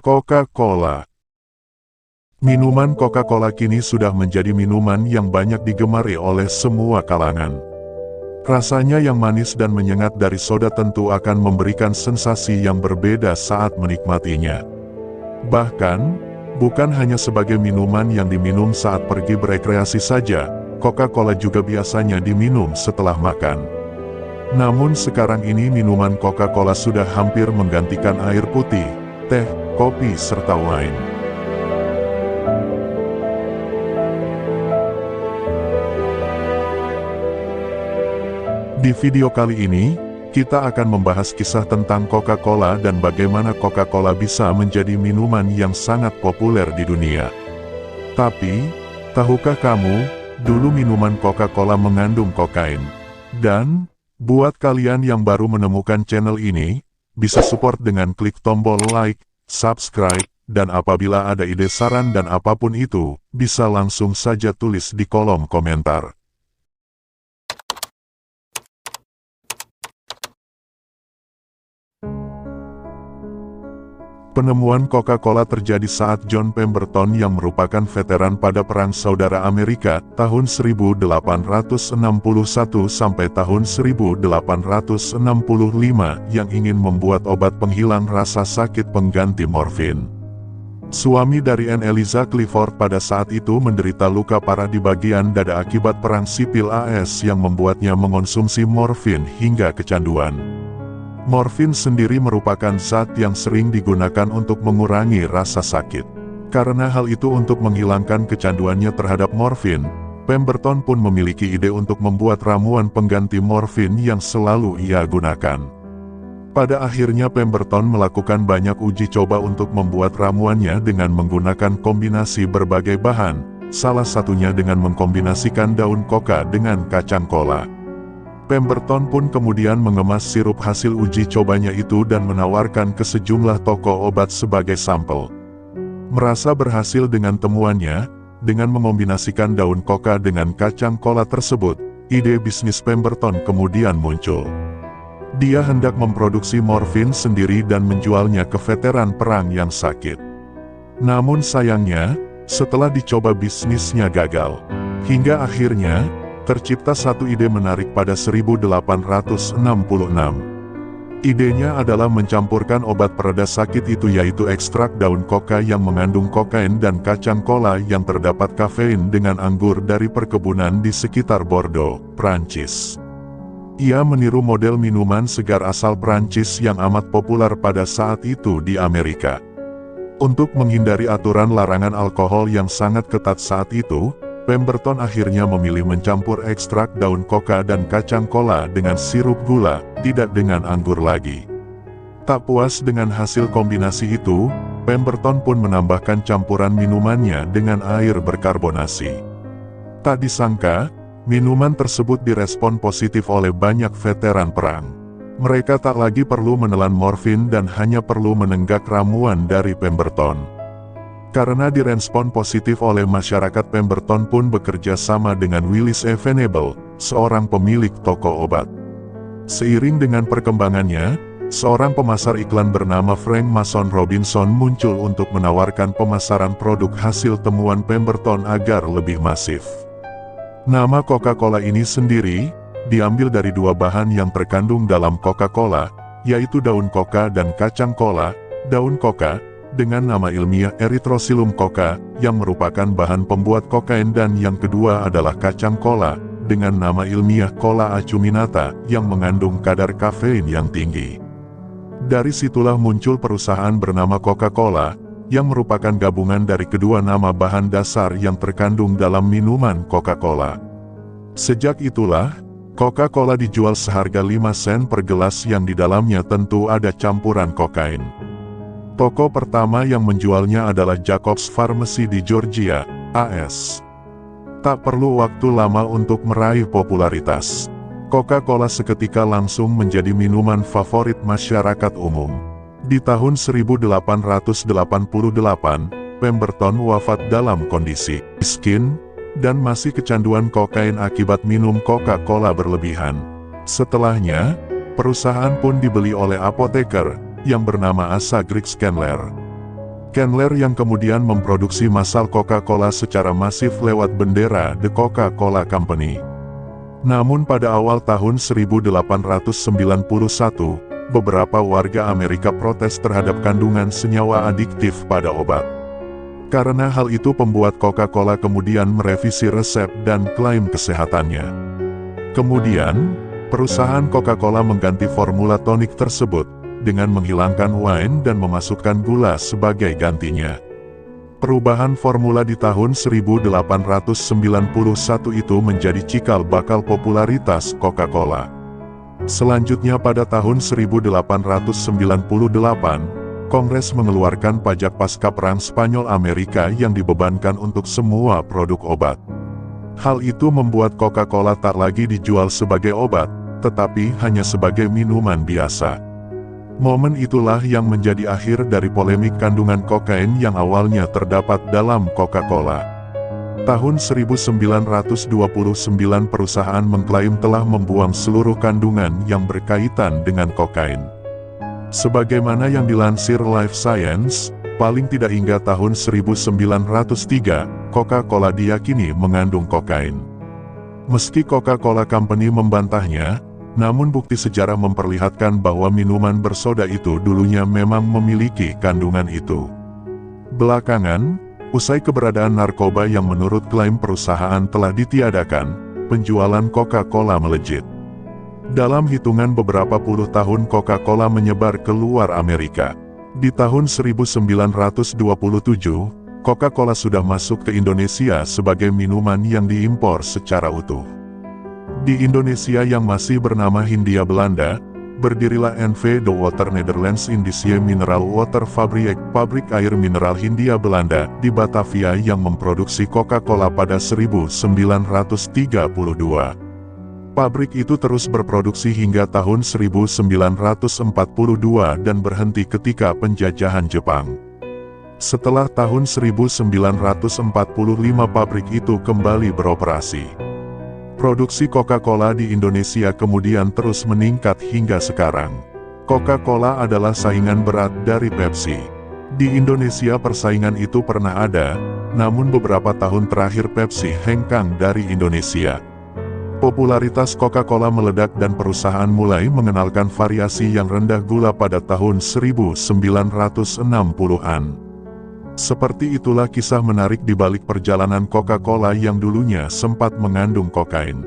Coca-Cola. Minuman Coca-Cola kini sudah menjadi minuman yang banyak digemari oleh semua kalangan. Rasanya yang manis dan menyengat dari soda tentu akan memberikan sensasi yang berbeda saat menikmatinya. Bahkan, bukan hanya sebagai minuman yang diminum saat pergi berekreasi saja, Coca-Cola juga biasanya diminum setelah makan. Namun sekarang ini minuman Coca-Cola sudah hampir menggantikan air putih, teh, kopi serta wine. Di video kali ini, kita akan membahas kisah tentang Coca-Cola dan bagaimana Coca-Cola bisa menjadi minuman yang sangat populer di dunia. Tapi, tahukah kamu, dulu minuman Coca-Cola mengandung kokain? Dan, buat kalian yang baru menemukan channel ini, bisa support dengan klik tombol like, subscribe, dan apabila ada ide saran dan apapun itu, bisa langsung saja tulis di kolom komentar. Penemuan Coca-Cola terjadi saat John Pemberton yang merupakan veteran pada Perang Saudara Amerika tahun 1861 sampai tahun 1865 yang ingin membuat obat penghilang rasa sakit pengganti morfin. Suami dari Anne Eliza Clifford pada saat itu menderita luka parah di bagian dada akibat Perang Sipil AS yang membuatnya mengonsumsi morfin hingga kecanduan. Morfin sendiri merupakan zat yang sering digunakan untuk mengurangi rasa sakit. Karena hal itu untuk menghilangkan kecanduannya terhadap morfin, Pemberton pun memiliki ide untuk membuat ramuan pengganti morfin yang selalu ia gunakan. Pada akhirnya Pemberton melakukan banyak uji coba untuk membuat ramuannya dengan menggunakan kombinasi berbagai bahan, salah satunya dengan mengkombinasikan daun koka dengan kacang kola. Pemberton pun kemudian mengemas sirup hasil uji cobanya itu dan menawarkan ke sejumlah toko obat sebagai sampel. Merasa berhasil dengan temuannya, dengan mengombinasikan daun koka dengan kacang kola tersebut, ide bisnis Pemberton kemudian muncul. Dia hendak memproduksi morfin sendiri dan menjualnya ke veteran perang yang sakit. Namun sayangnya, setelah dicoba bisnisnya gagal. Hingga akhirnya, tercipta satu ide menarik pada 1866. Idenya adalah mencampurkan obat pereda sakit itu yaitu ekstrak daun koka yang mengandung kokain dan kacang kola yang terdapat kafein dengan anggur dari perkebunan di sekitar Bordeaux, Prancis. Ia meniru model minuman segar asal Prancis yang amat populer pada saat itu di Amerika. Untuk menghindari aturan larangan alkohol yang sangat ketat saat itu, Pemberton akhirnya memilih mencampur ekstrak daun koka dan kacang kola dengan sirup gula, tidak dengan anggur lagi. Tak puas dengan hasil kombinasi itu, Pemberton pun menambahkan campuran minumannya dengan air berkarbonasi. Tak disangka, minuman tersebut direspon positif oleh banyak veteran perang. Mereka tak lagi perlu menelan morfin dan hanya perlu menenggak ramuan dari Pemberton. Karena direspon positif oleh masyarakat, Pemberton pun bekerja sama dengan Willis E. Venable, seorang pemilik toko obat. Seiring dengan perkembangannya, seorang pemasar iklan bernama Frank Mason Robinson muncul untuk menawarkan pemasaran produk hasil temuan Pemberton agar lebih masif. Nama Coca-Cola ini sendiri, diambil dari dua bahan yang terkandung dalam Coca-Cola, yaitu daun koka dan kacang kola. Daun koka, dengan nama ilmiah Erythrocilum coca, yang merupakan bahan pembuat kokain, dan yang kedua adalah kacang kola, dengan nama ilmiah Cola acuminata, yang mengandung kadar kafein yang tinggi. Dari situlah muncul perusahaan bernama Coca-Cola, yang merupakan gabungan dari kedua nama bahan dasar yang terkandung dalam minuman Coca-Cola. Sejak itulah, Coca-Cola dijual seharga 5 sen per gelas yang di dalamnya tentu ada campuran kokain. Toko pertama yang menjualnya adalah Jacobs Pharmacy di Georgia, AS. Tak perlu waktu lama untuk meraih popularitas. Coca-Cola seketika langsung menjadi minuman favorit masyarakat umum. Di tahun 1888, Pemberton wafat dalam kondisi miskin, dan masih kecanduan kokain akibat minum Coca-Cola berlebihan. Setelahnya, perusahaan pun dibeli oleh apoteker, yang bernama Asa Griggs Candler. Candler yang kemudian memproduksi massal Coca-Cola secara masif lewat bendera The Coca-Cola Company. Namun pada awal tahun 1891, beberapa warga Amerika protes terhadap kandungan senyawa adiktif pada obat. Karena hal itu pembuat Coca-Cola kemudian merevisi resep dan klaim kesehatannya. Kemudian, perusahaan Coca-Cola mengganti formula tonik tersebut dengan menghilangkan wine dan memasukkan gula sebagai gantinya. Perubahan formula di tahun 1891 itu menjadi cikal bakal popularitas Coca-Cola. Selanjutnya pada tahun 1898, Kongres mengeluarkan pajak pasca Perang Spanyol Amerika yang dibebankan untuk semua produk obat. Hal itu membuat Coca-Cola tak lagi dijual sebagai obat, tetapi hanya sebagai minuman biasa. Momen itulah yang menjadi akhir dari polemik kandungan kokain yang awalnya terdapat dalam Coca-Cola. Tahun 1929 perusahaan mengklaim telah membuang seluruh kandungan yang berkaitan dengan kokain. Sebagaimana yang dilansir Life Science, paling tidak hingga tahun 1903, Coca-Cola diyakini mengandung kokain. Meski Coca-Cola Company membantahnya, namun bukti sejarah memperlihatkan bahwa minuman bersoda itu dulunya memang memiliki kandungan itu. Belakangan, usai keberadaan narkoba yang menurut klaim perusahaan telah ditiadakan, penjualan Coca-Cola melejit. Dalam hitungan beberapa puluh tahun Coca-Cola menyebar ke luar Amerika. Di tahun 1927, Coca-Cola sudah masuk ke Indonesia sebagai minuman yang diimpor secara utuh. Di Indonesia yang masih bernama Hindia Belanda, berdirilah NV De Water Nederlands Indische Mineral Water Fabriek, pabrik air mineral Hindia Belanda, di Batavia yang memproduksi Coca-Cola pada 1932. Pabrik itu terus berproduksi hingga tahun 1942 dan berhenti ketika penjajahan Jepang. Setelah tahun 1945 pabrik itu kembali beroperasi. Produksi Coca-Cola di Indonesia kemudian terus meningkat hingga sekarang. Coca-Cola adalah saingan berat dari Pepsi. Di Indonesia persaingan itu pernah ada, namun beberapa tahun terakhir Pepsi hengkang dari Indonesia. Popularitas Coca-Cola meledak dan perusahaan mulai mengenalkan variasi yang rendah gula pada tahun 1960-an. Seperti itulah kisah menarik di balik perjalanan Coca-Cola yang dulunya sempat mengandung kokain.